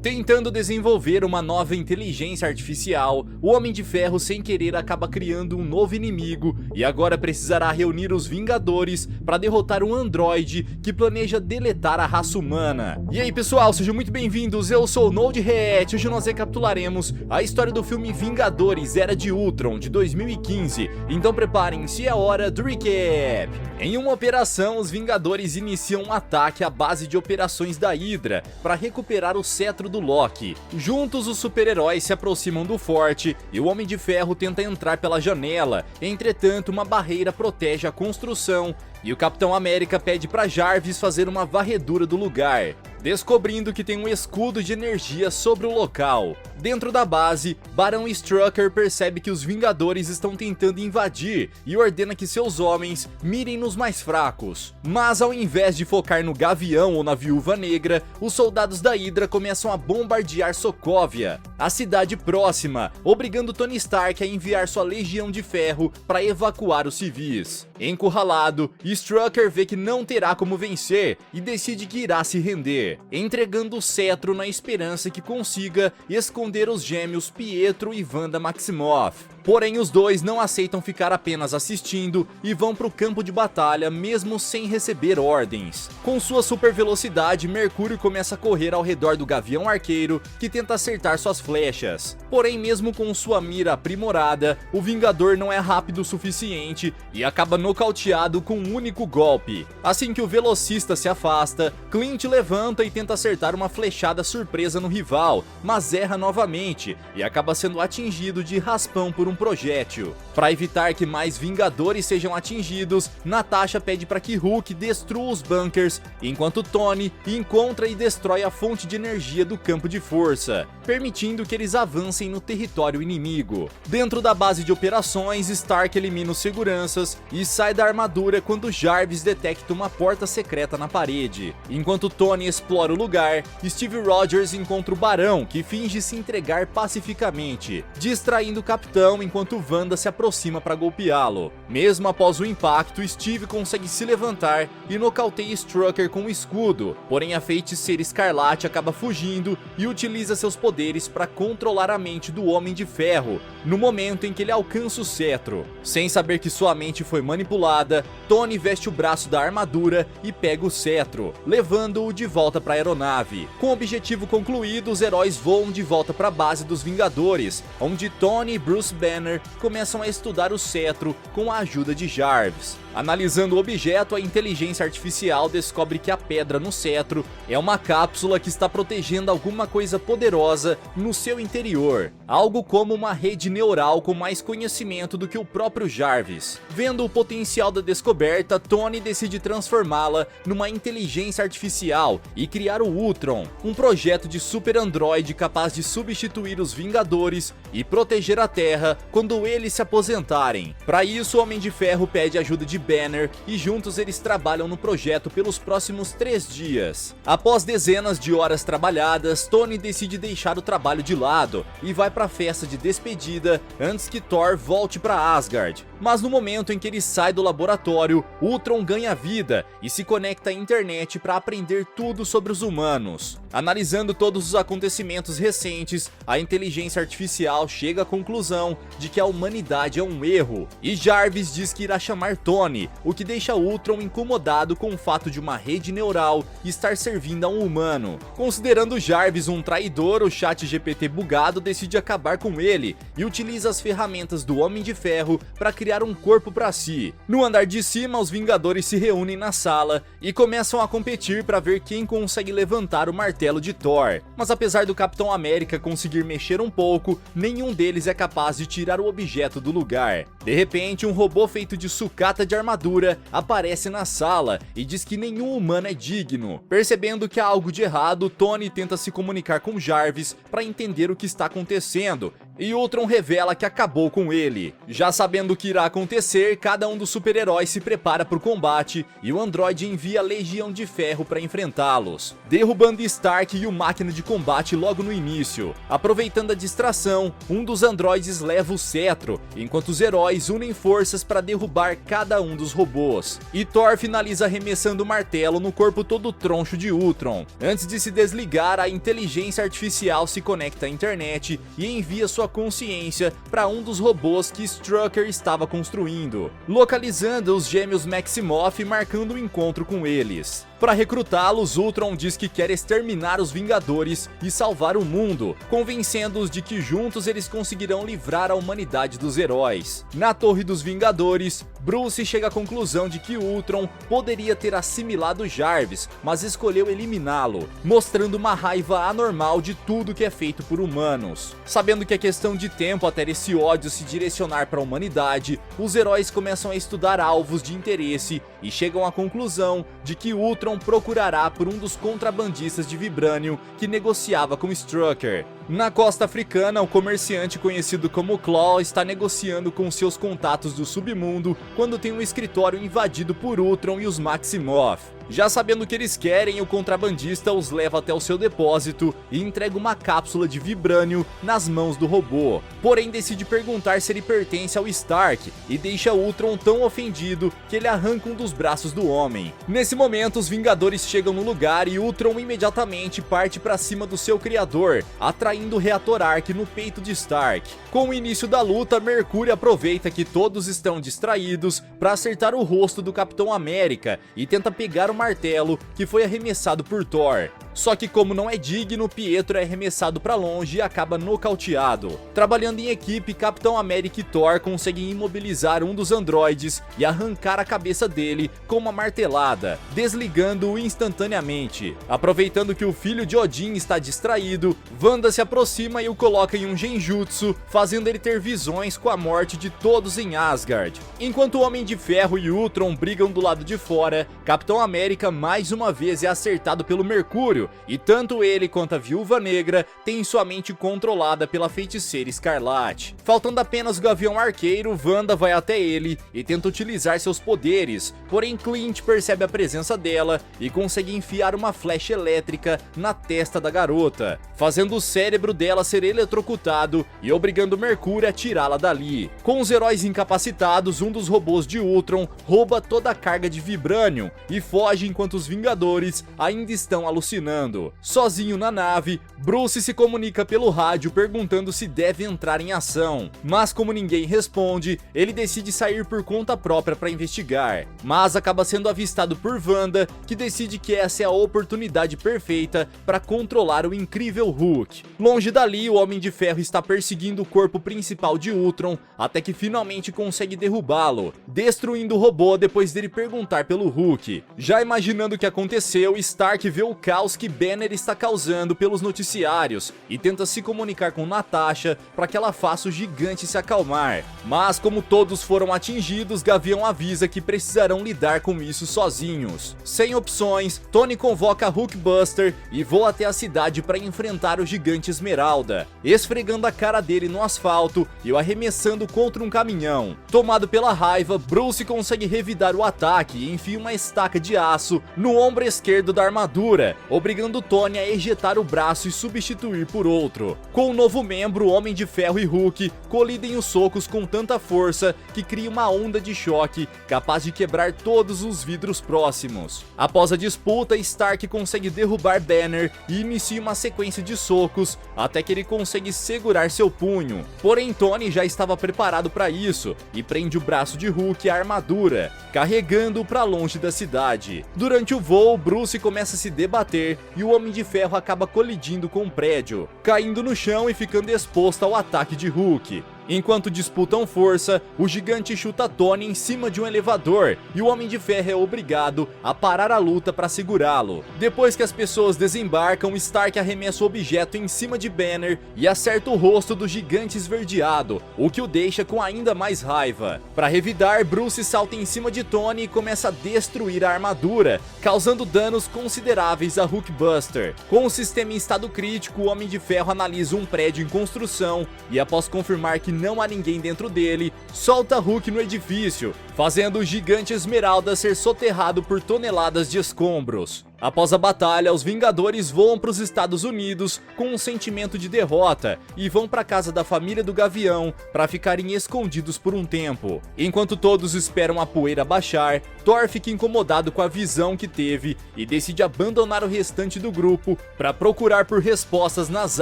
Tentando desenvolver uma nova inteligência artificial, o Homem de Ferro sem querer acaba criando um novo inimigo e agora precisará reunir os Vingadores para derrotar um androide que planeja deletar a raça humana. E aí pessoal, sejam muito bem-vindos, eu sou o NoldRet. Hoje nós recapitularemos a história do filme Vingadores Era de Ultron de 2015, então preparem-se, é hora do recap. Em uma operação, os Vingadores iniciam um ataque à base de operações da Hydra para recuperar o cetro do Loki. Juntos, os super-heróis se aproximam do forte e o Homem de Ferro tenta entrar pela janela. Entretanto, uma barreira protege a construção e o Capitão América pede para Jarvis fazer uma varredura do lugar, descobrindo que tem um escudo de energia sobre o local. Dentro da base, Barão Strucker percebe que os Vingadores estão tentando invadir e ordena que seus homens mirem nos mais fracos. Mas ao invés de focar no Gavião ou na Viúva Negra, os soldados da Hydra começam a bombardear Sokovia, a cidade próxima, obrigando Tony Stark a enviar sua Legião de Ferro para evacuar os civis. Encurralado, Strucker vê que não terá como vencer e decide que irá se render, entregando o cetro na esperança que consiga esconder os gêmeos Pietro e Wanda Maximoff. Porém, os dois não aceitam ficar apenas assistindo e vão para o campo de batalha mesmo sem receber ordens. Com sua super velocidade, Mercúrio começa a correr ao redor do Gavião Arqueiro, que tenta acertar suas flechas. Porém, mesmo com sua mira aprimorada, o Vingador não é rápido o suficiente e acaba nocauteado com um único golpe. Assim que o velocista se afasta, Clint levanta e tenta acertar uma flechada surpresa no rival, mas erra novamente e acaba sendo atingido de raspão por um projétil. Para evitar que mais Vingadores sejam atingidos, Natasha pede para que Hulk destrua os bunkers, enquanto Tony encontra e destrói a fonte de energia do campo de força, permitindo que eles avancem no território inimigo. Dentro da base de operações, Stark elimina os seguranças e sai da armadura quando Jarvis detecta uma porta secreta na parede. Enquanto Tony explora o lugar, Steve Rogers encontra o Barão, que finge se entregar pacificamente, distraindo o Capitão enquanto Wanda se aproxima para golpeá-lo. Mesmo após o impacto, Steve consegue se levantar e nocauteia Strucker com o escudo, porém a Feiticeira Escarlate acaba fugindo e utiliza seus poderes para controlar a mente do Homem de Ferro, no momento em que ele alcança o cetro. Sem saber que sua mente foi manipulada, Tony veste o braço da armadura e pega o cetro, levando-o de volta para a aeronave. Com o objetivo concluído, os heróis voam de volta para a base dos Vingadores, onde Tony e Bruce Banner começam a estudar o cetro com a ajuda de Jarvis. Analisando o objeto, a inteligência artificial descobre que a pedra no cetro é uma cápsula que está protegendo alguma coisa poderosa no seu interior, algo como uma rede neural com mais conhecimento do que o próprio Jarvis. Vendo o potencial da descoberta, Tony decide transformá-la numa inteligência artificial e criar o Ultron, um projeto de super androide capaz de substituir os Vingadores e proteger a Terra quando eles se aposentarem. Para isso, o Homem de Ferro pede ajuda de Banner e juntos eles trabalham no projeto pelos próximos 3 dias. Após dezenas de horas trabalhadas, Tony decide deixar o trabalho de lado e vai para a festa de despedida antes que Thor volte para Asgard. Mas no momento em que ele sai do laboratório, Ultron ganha vida e se conecta à internet para aprender tudo sobre os humanos. Analisando todos os acontecimentos recentes, a inteligência artificial chega à conclusão de que a humanidade é um erro, e Jarvis diz que irá chamar Tony, o que deixa Ultron incomodado com o fato de uma rede neural estar servindo a um humano. Considerando Jarvis um traidor, o ChatGPT bugado decide acabar com ele e utiliza as ferramentas do Homem de Ferro para criar um corpo para si. No andar de cima, os Vingadores se reúnem na sala e começam a competir para ver quem consegue levantar o martelo de Thor. Mas apesar do Capitão América conseguir mexer um pouco, nenhum deles é capaz de tirar o objeto do lugar. De repente, um robô feito de sucata de armadura aparece na sala e diz que nenhum humano é digno. Percebendo que há algo de errado, Tony tenta se comunicar com Jarvis para entender o que está acontecendo e Ultron revela que acabou com ele. Já sabendo o que irá acontecer, cada um dos super-heróis se prepara para o combate e o androide envia a Legião de Ferro para enfrentá-los, derrubando Stark e o Máquina de Combate logo no início. Aproveitando a distração, um dos androides leva o cetro, enquanto os heróis unem forças para derrubar cada um dos robôs. E Thor finaliza arremessando o martelo no corpo todo troncho de Ultron. Antes de se desligar, a inteligência artificial se conecta à internet e envia sua consciência para um dos robôs que Strucker estava construindo, localizando os gêmeos Maximoff e marcando o encontro com eles. Para recrutá-los, Ultron diz que quer exterminar os Vingadores e salvar o mundo, convencendo-os de que juntos eles conseguirão livrar a humanidade dos heróis. Na Torre dos Vingadores, Bruce chega à conclusão de que Ultron poderia ter assimilado Jarvis, mas escolheu eliminá-lo, mostrando uma raiva anormal de tudo que é feito por humanos. Sabendo que é questão de tempo até esse ódio se direcionar para a humanidade, os heróis começam a estudar alvos de interesse e chegam à conclusão de que Ultron procurará por um dos contrabandistas de Vibranium que negociava com Strucker. Na costa africana, o comerciante conhecido como Claw está negociando com seus contatos do submundo quando tem um escritório invadido por Ultron e os Maximoff. Já sabendo o que eles querem, o contrabandista os leva até o seu depósito e entrega uma cápsula de Vibranium nas mãos do robô. Porém, decide perguntar se ele pertence ao Stark e deixa Ultron tão ofendido que ele arranca um dos braços do homem. Nesse momento, os Vingadores chegam no lugar e Ultron imediatamente parte para cima do seu criador, atraindo o reator Arc no peito de Stark. Com o início da luta, Mercúrio aproveita que todos estão distraídos para acertar o rosto do Capitão América e tenta pegar o martelo que foi arremessado por Thor. Só que como não é digno, Pietro é arremessado para longe e acaba nocauteado. Trabalhando em equipe, Capitão América e Thor conseguem imobilizar um dos androides e arrancar a cabeça dele com uma martelada, desligando-o instantaneamente. Aproveitando que o filho de Odin está distraído, Wanda se aproxima e o coloca em um genjutsu, fazendo ele ter visões com a morte de todos em Asgard. Enquanto o Homem de Ferro e Ultron brigam do lado de fora, Capitão América mais uma vez é acertado pelo Mercúrio, e tanto ele quanto a Viúva Negra têm sua mente controlada pela Feiticeira Escarlate. Faltando apenas o Gavião Arqueiro, Wanda vai até ele e tenta utilizar seus poderes, porém Clint percebe a presença dela e consegue enfiar uma flecha elétrica na testa da garota, fazendo o cérebro dela ser eletrocutado e obrigando Mercúrio a tirá-la dali. Com os heróis incapacitados, um dos robôs de Ultron rouba toda a carga de Vibranium e foge enquanto os Vingadores ainda estão alucinando. Sozinho na nave, Bruce se comunica pelo rádio perguntando se deve entrar em ação, mas como ninguém responde, ele decide sair por conta própria para investigar, mas acaba sendo avistado por Wanda, que decide que essa é a oportunidade perfeita para controlar o incrível Hulk. Longe dali, o Homem de Ferro está perseguindo o corpo principal de Ultron, até que finalmente consegue derrubá-lo, destruindo o robô depois dele perguntar pelo Hulk. Já imaginando o que aconteceu, Stark vê o caos que Banner está causando pelos noticiários e tenta se comunicar com Natasha para que ela faça o gigante se acalmar. Mas como todos foram atingidos, Gavião avisa que precisarão lidar com isso sozinhos. Sem opções, Tony convoca Hulkbuster e voa até a cidade para enfrentar o gigante Esmeralda, esfregando a cara dele no asfalto e o arremessando contra um caminhão. Tomado pela raiva, Bruce consegue revidar o ataque e enfia uma estaca de aço no ombro esquerdo da armadura, obrigando Tony a ejetar o braço e substituir por outro. Com o novo membro, Homem de Ferro e Hulk colidem os socos com tanta força que cria uma onda de choque capaz de quebrar todos os vidros próximos. Após a disputa, Stark consegue derrubar Banner e inicia uma sequência de socos até que ele consegue segurar seu punho. Porém, Tony já estava preparado para isso e prende o braço de Hulk à armadura, carregando-o para longe da cidade. Durante o voo, Bruce começa a se debater e o Homem de Ferro acaba colidindo com um prédio, caindo no chão e ficando exposto ao ataque de Hulk. Enquanto disputam força, o gigante chuta Tony em cima de um elevador e o Homem de Ferro é obrigado a parar a luta para segurá-lo. Depois que as pessoas desembarcam, Stark arremessa o objeto em cima de Banner e acerta o rosto do gigante esverdeado, o que o deixa com ainda mais raiva. Para revidar, Bruce salta em cima de Tony e começa a destruir a armadura, causando danos consideráveis a Hulkbuster. Com o sistema em estado crítico, o Homem de Ferro analisa um prédio em construção e, após confirmar que não há ninguém dentro dele, solta Hulk no edifício, fazendo o gigante Esmeralda ser soterrado por toneladas de escombros. Após a batalha, os Vingadores voam para os Estados Unidos com um sentimento de derrota e vão para a casa da família do Gavião para ficarem escondidos por um tempo. Enquanto todos esperam a poeira baixar, Thor fica incomodado com a visão que teve e decide abandonar o restante do grupo para procurar por respostas nas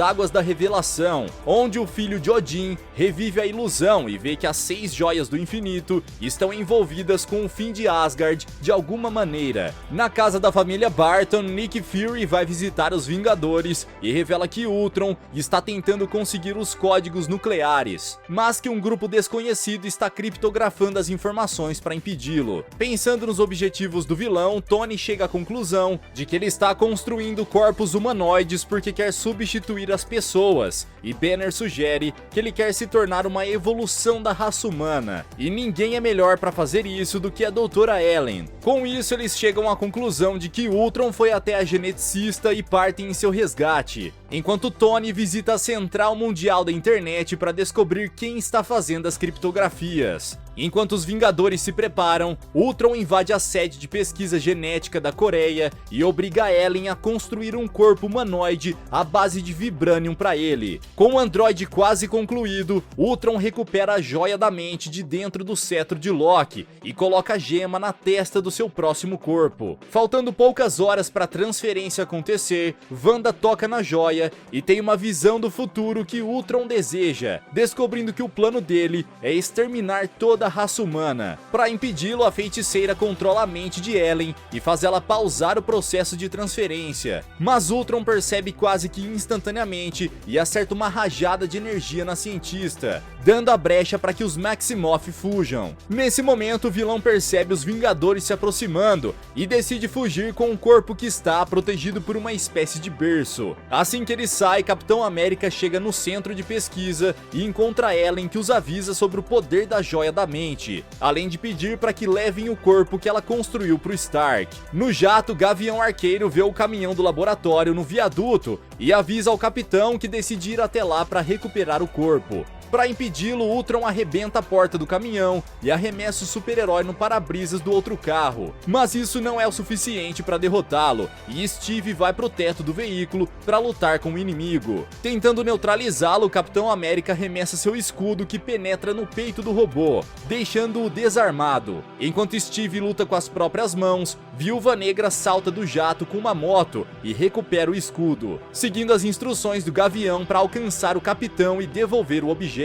águas da revelação, onde o filho de Odin revive a ilusão e vê que as 6 joias do infinito estão envolvidas com o fim de Asgard de alguma maneira. Na casa da família Barton, Nick Fury vai visitar os Vingadores e revela que Ultron está tentando conseguir os códigos nucleares, mas que um grupo desconhecido está criptografando as informações para impedi-lo. Pensando nos objetivos do vilão, Tony chega à conclusão de que ele está construindo corpos humanoides porque quer substituir as pessoas, e Banner sugere que ele quer se tornar uma evolução da raça humana, e ninguém é melhor para fazer isso do que a Doutora Ellen. Com isso, eles chegam à conclusão de que Ultron foi até a geneticista e partem em seu resgate, enquanto Tony visita a Central Mundial da Internet para descobrir quem está fazendo as criptografias. Enquanto os Vingadores se preparam, Ultron invade a sede de pesquisa genética da Coreia e obriga Ellen a construir um corpo humanoide à base de Vibranium para ele. Com o androide quase concluído, Ultron recupera a joia da mente de dentro do cetro de Loki e coloca a gema na testa do seu próximo corpo. Faltando poucas horas para a transferência acontecer, Wanda toca na joia e tem uma visão do futuro que Ultron deseja, descobrindo que o plano dele é exterminar toda a raça humana. Para impedi-lo, a feiticeira controla a mente de Ellen e faz ela pausar o processo de transferência. Mas Ultron percebe quase que instantaneamente e acerta uma rajada de energia na cientista, dando a brecha para que os Maximoff fujam. Nesse momento, o vilão percebe os Vingadores se aproximando e decide fugir com um corpo que está protegido por uma espécie de berço. Assim que ele sai, Capitão América chega no centro de pesquisa e encontra Ellen, que os avisa sobre o poder da joia da mente, além de pedir para que levem o corpo que ela construiu para o Stark. No jato, Gavião Arqueiro vê o caminhão do laboratório no viaduto e avisa ao capitão que decide ir até lá para recuperar o corpo. Para impedi-lo, Ultron arrebenta a porta do caminhão e arremessa o super-herói no para-brisas do outro carro. Mas isso não é o suficiente para derrotá-lo, e Steve vai pro teto do veículo para lutar com o inimigo. Tentando neutralizá-lo, o Capitão América arremessa seu escudo que penetra no peito do robô, deixando-o desarmado. Enquanto Steve luta com as próprias mãos, Viúva Negra salta do jato com uma moto e recupera o escudo, seguindo as instruções do Gavião para alcançar o capitão e devolver o objeto,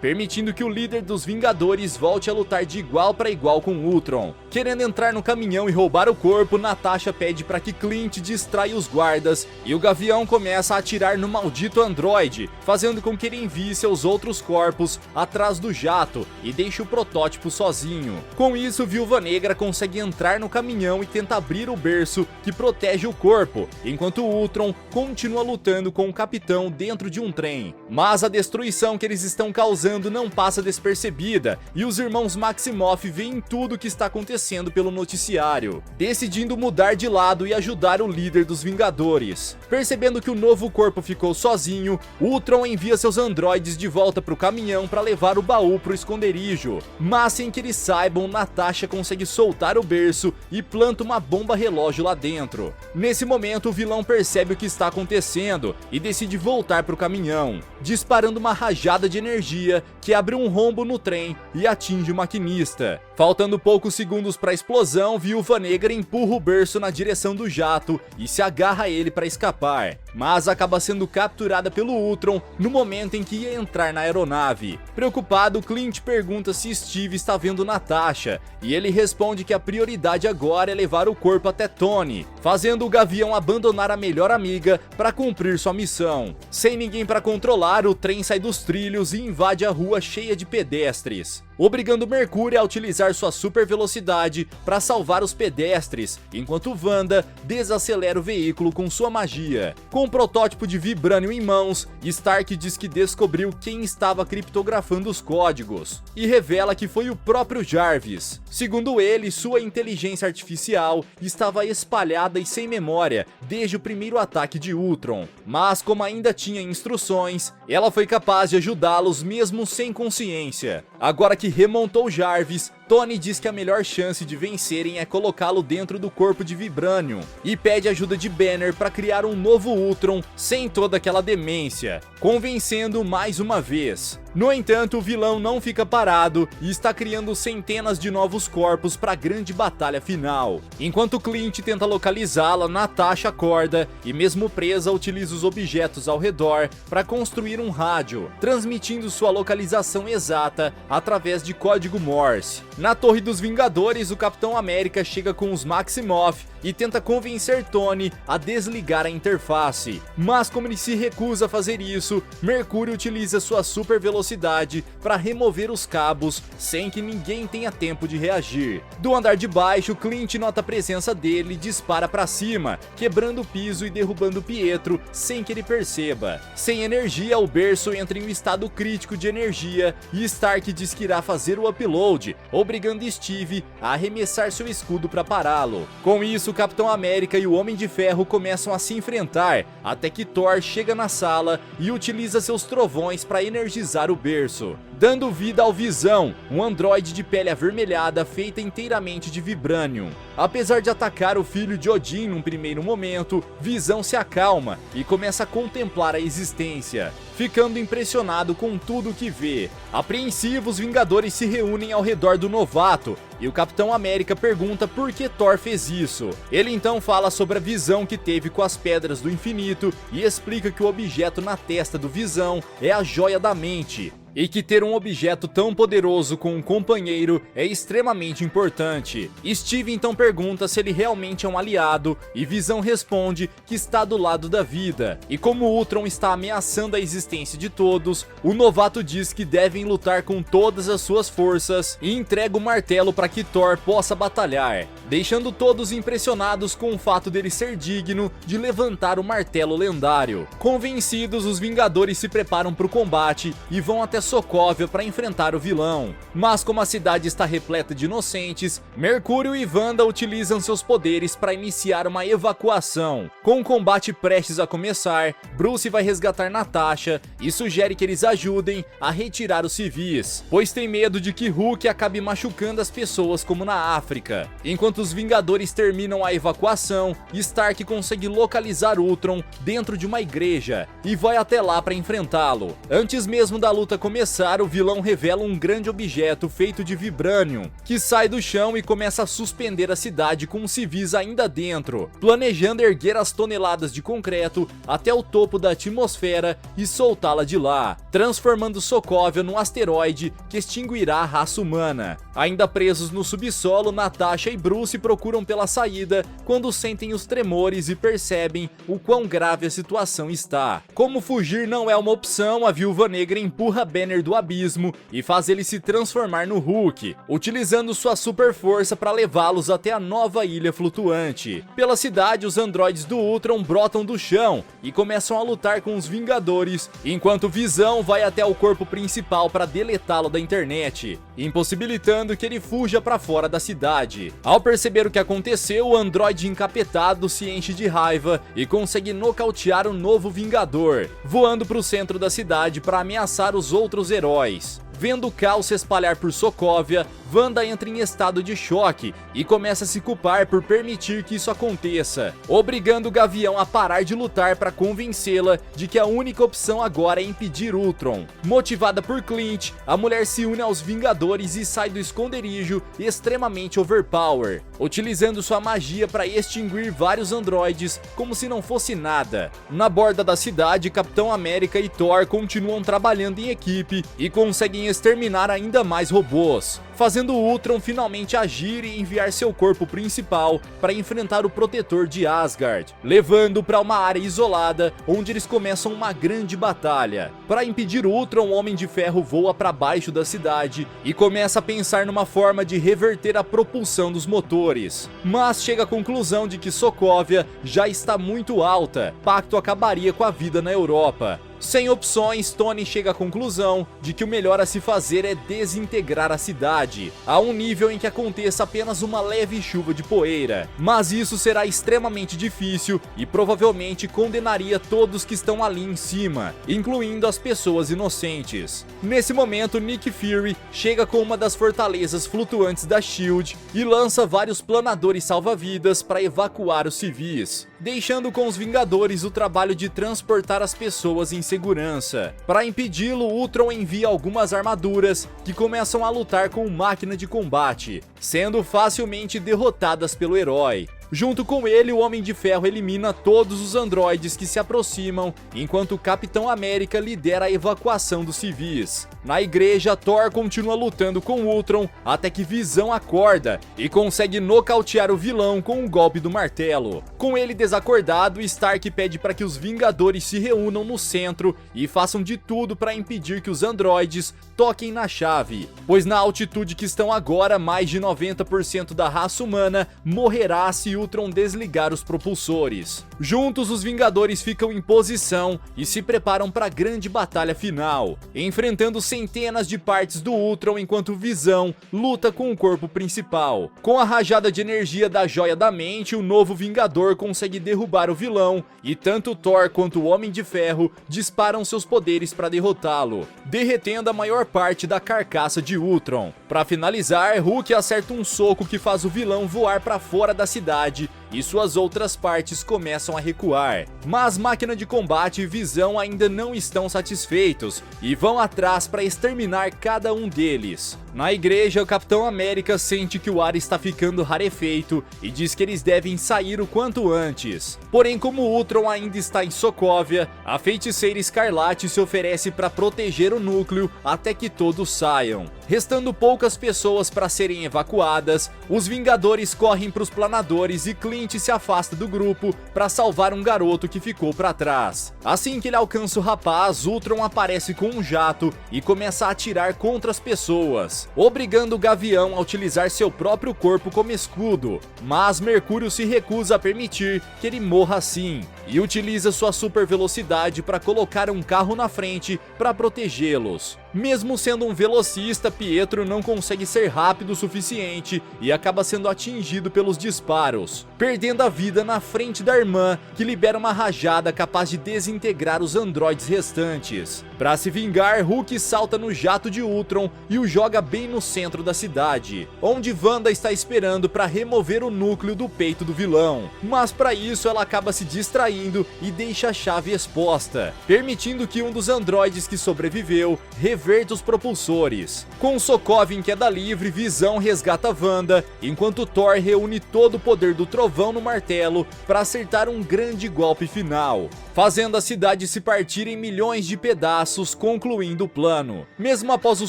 permitindo que o líder dos Vingadores volte a lutar de igual para igual com Ultron. Querendo entrar no caminhão e roubar o corpo, Natasha pede para que Clint distraia os guardas e o Gavião começa a atirar no maldito androide, fazendo com que ele envie seus outros corpos atrás do jato e deixe o protótipo sozinho. Com isso, Viúva Negra consegue entrar no caminhão e tenta abrir o berço que protege o corpo, enquanto Ultron continua lutando com o capitão dentro de um trem. Mas a destruição que eles estão causando não passa despercebida e os irmãos Maximoff veem tudo o que está acontecendo pelo noticiário, decidindo mudar de lado e ajudar o líder dos Vingadores. Percebendo que o novo corpo ficou sozinho, Ultron envia seus androides de volta para o caminhão para levar o baú para o esconderijo, mas sem que eles saibam, Natasha consegue soltar o berço e planta uma bomba relógio lá dentro. Nesse momento, o vilão percebe o que está acontecendo e decide voltar para o caminhão, disparando uma rajada de energia que abre um rombo no trem e atinge o maquinista. Faltando poucos segundos para a explosão, Viúva Negra empurra o berço na direção do jato e se agarra a ele para escapar, mas acaba sendo capturada pelo Ultron no momento em que ia entrar na aeronave. Preocupado, Clint pergunta se Steve está vendo Natasha, e ele responde que a prioridade agora é levar o corpo até Tony, fazendo o Gavião abandonar a melhor amiga para cumprir sua missão. Sem ninguém para controlar, o trem sai dos trilhos e invade a rua cheia de pedestres, obrigando Mercúrio a utilizar sua super velocidade para salvar os pedestres, enquanto Wanda desacelera o veículo com sua magia. Com o protótipo de vibrânio em mãos, Stark diz que descobriu quem estava criptografando os códigos, e revela que foi o próprio Jarvis. Segundo ele, sua inteligência artificial estava espalhada e sem memória desde o primeiro ataque de Ultron, mas como ainda tinha instruções, ela foi capaz de ajudá-los mesmo sem consciência. Agora que remontou Jarvis, Tony diz que a melhor chance de vencerem é colocá-lo dentro do corpo de Vibranium e pede ajuda de Banner para criar um novo Ultron sem toda aquela demência, convencendo mais uma vez. No entanto, o vilão não fica parado e está criando centenas de novos corpos para a grande batalha final. Enquanto Clint tenta localizá-la, Natasha acorda e, mesmo presa, utiliza os objetos ao redor para construir um rádio, transmitindo sua localização exata através de código Morse. Na Torre dos Vingadores, o Capitão América chega com os Maximoff e tenta convencer Tony a desligar a interface, mas como ele se recusa a fazer isso, Mercúrio utiliza sua super velocidade para remover os cabos sem que ninguém tenha tempo de reagir. Do andar de baixo, Clint nota a presença dele e dispara para cima, quebrando o piso e derrubando Pietro sem que ele perceba. Sem energia, o berço entra em um estado crítico de energia e Stark diz que irá fazer o upload, obrigando Steve a arremessar seu escudo para pará-lo. Com isso, o Capitão América e o Homem de Ferro começam a se enfrentar, até que Thor chega na sala e utiliza seus trovões para energizar o berço, dando vida ao Visão, um androide de pele avermelhada feita inteiramente de vibranium. Apesar de atacar o filho de Odin num primeiro momento, Visão se acalma e começa a contemplar a existência, ficando impressionado com tudo que vê. Apreensivos, os Vingadores se reúnem ao redor do novato e o Capitão América pergunta por que Thor fez isso. Ele então fala sobre a visão que teve com as Pedras do Infinito e explica que o objeto na testa do Visão é a Joia da Mente, e que ter um objeto tão poderoso com um companheiro é extremamente importante. Steve então pergunta se ele realmente é um aliado, e Visão responde que está do lado da vida, e como Ultron está ameaçando a existência de todos, o novato diz que devem lutar com todas as suas forças e entrega o martelo para que Thor possa batalhar, deixando todos impressionados com o fato dele ser digno de levantar o martelo lendário. Convencidos, os Vingadores se preparam para o combate e vão até Sokovia para enfrentar o vilão. Mas como a cidade está repleta de inocentes, Mercúrio e Wanda utilizam seus poderes para iniciar uma evacuação. Com o combate prestes a começar, Bruce vai resgatar Natasha e sugere que eles ajudem a retirar os civis, pois tem medo de que Hulk acabe machucando as pessoas como na África. Enquanto os Vingadores terminam a evacuação, Stark consegue localizar Ultron dentro de uma igreja e vai até lá para enfrentá-lo. Antes mesmo da luta começar, o vilão revela um grande objeto feito de vibranium, que sai do chão e começa a suspender a cidade com os civis ainda dentro, planejando erguer as toneladas de concreto até o topo da atmosfera e soltá-la de lá, transformando Sokovia num asteroide que extinguirá a raça humana. Ainda presos no subsolo, Natasha e Bruce procuram pela saída quando sentem os tremores e percebem o quão grave a situação está. Como fugir não é uma opção, a Viúva Negra empurra Banner do abismo e faz ele se transformar no Hulk, utilizando sua super força para levá-los até a nova ilha flutuante. Pela cidade, os androides do Ultron brotam do chão e começam a lutar com os Vingadores, enquanto Visão vai até o corpo principal para deletá-lo da internet, impossibilitando que ele fuja para fora da cidade. Ao perceber o que aconteceu, o androide encapetado se enche de raiva e consegue nocautear o novo Vingador, voando para o centro da cidade para ameaçar os outros heróis. Vendo o caos se espalhar por Sokovia, Wanda entra em estado de choque e começa a se culpar por permitir que isso aconteça, obrigando o Gavião a parar de lutar para convencê-la de que a única opção agora é impedir Ultron. Motivada por Clint, a mulher se une aos Vingadores e sai do esconderijo extremamente overpower, utilizando sua magia para extinguir vários androides como se não fosse nada. Na borda da cidade, Capitão América e Thor continuam trabalhando em equipe e conseguem exterminar ainda mais robôs, fazendo Ultron finalmente agir e enviar seu corpo principal para enfrentar o protetor de Asgard, levando para uma área isolada onde eles começam uma grande batalha. Para impedir Ultron, o Homem de Ferro voa para baixo da cidade e começa a pensar numa forma de reverter a propulsão dos motores, mas chega à conclusão de que Sokovia já está muito alta, pacto acabaria com a vida na Europa. Sem opções, Tony chega à conclusão de que o melhor a se fazer é desintegrar a cidade, a um nível em que aconteça apenas uma leve chuva de poeira. Mas isso será extremamente difícil e provavelmente condenaria todos que estão ali em cima, incluindo as pessoas inocentes. Nesse momento, Nick Fury chega com uma das fortalezas flutuantes da SHIELD e lança vários planadores salva-vidas para evacuar os civis, deixando com os Vingadores o trabalho de transportar as pessoas em segurança. Para impedi-lo, Ultron envia algumas armaduras que começam a lutar com máquina de combate, sendo facilmente derrotadas pelo herói. Junto com ele, o Homem de Ferro elimina todos os androides que se aproximam, enquanto o Capitão América lidera a evacuação dos civis. Na igreja, Thor continua lutando com Ultron até que Visão acorda e consegue nocautear o vilão com um golpe do martelo. Com ele desacordado, Stark pede para que os Vingadores se reúnam no centro e façam de tudo para impedir que os androides toquem na chave, pois na altitude que estão agora, mais de 90% da raça humana morrerá se Ultron desligar os propulsores. Juntos, os Vingadores ficam em posição e se preparam para a grande batalha final, enfrentando centenas de partes do Ultron enquanto Visão luta com o corpo principal. Com a rajada de energia da Joia da Mente, o novo Vingador consegue derrubar o vilão e tanto Thor quanto o Homem de Ferro disparam seus poderes para derrotá-lo, derretendo a maior parte da carcaça de Ultron. Para finalizar, Hulk acerta um soco que faz o vilão voar para fora da cidade e suas outras partes começam a recuar. Mas Máquina de Combate e Visão ainda não estão satisfeitos e vão atrás para exterminar cada um deles. Na igreja, o Capitão América sente que o ar está ficando rarefeito e diz que eles devem sair o quanto antes. Porém, como Ultron ainda está em Sokovia, a Feiticeira Escarlate se oferece para proteger o núcleo até que todos saiam. Restando poucas pessoas para serem evacuadas, os Vingadores correm para os planadores e Clint se afasta do grupo para salvar um garoto que ficou para trás. Assim que ele alcança o rapaz, Ultron aparece com um jato e começa a atirar contra as pessoas, obrigando o Gavião a utilizar seu próprio corpo como escudo, mas Mercúrio se recusa a permitir que ele morra assim e utiliza sua super velocidade para colocar um carro na frente para protegê-los. Mesmo sendo um velocista, Pietro não consegue ser rápido o suficiente e acaba sendo atingido pelos disparos, perdendo a vida na frente da irmã, que libera uma rajada capaz de desintegrar os androides restantes. Para se vingar, Hulk salta no jato de Ultron e o joga bem no centro da cidade, onde Wanda está esperando para remover o núcleo do peito do vilão. Mas para isso ela acaba se distraindo e deixa a chave exposta, permitindo que um dos androides que sobreviveu reverta os propulsores. Com Sokovia em queda livre, Visão resgata Wanda, enquanto Thor reúne todo o poder do trovão no martelo para acertar um grande golpe final, fazendo a cidade se partir em milhões de pedaços, concluindo o plano. Mesmo após o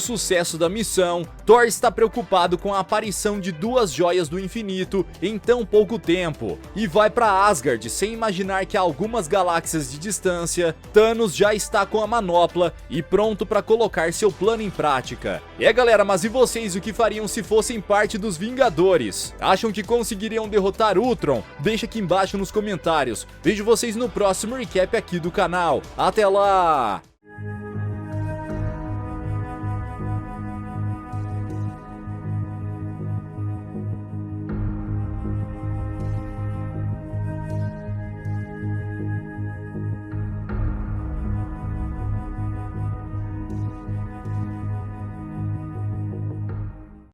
sucesso da missão, Thor está preocupado com a aparição de duas joias do infinito em tão pouco tempo, e vai para Asgard sem imaginar que a algumas galáxias de distância, Thanos já está com a manopla e pronto para colocar seu plano em prática. Galera, mas e vocês, o que fariam se fossem parte dos Vingadores? Acham que conseguiriam derrotar Ultron? Deixa aqui embaixo nos comentários. Vejo vocês no próximo recap aqui do canal. Até lá!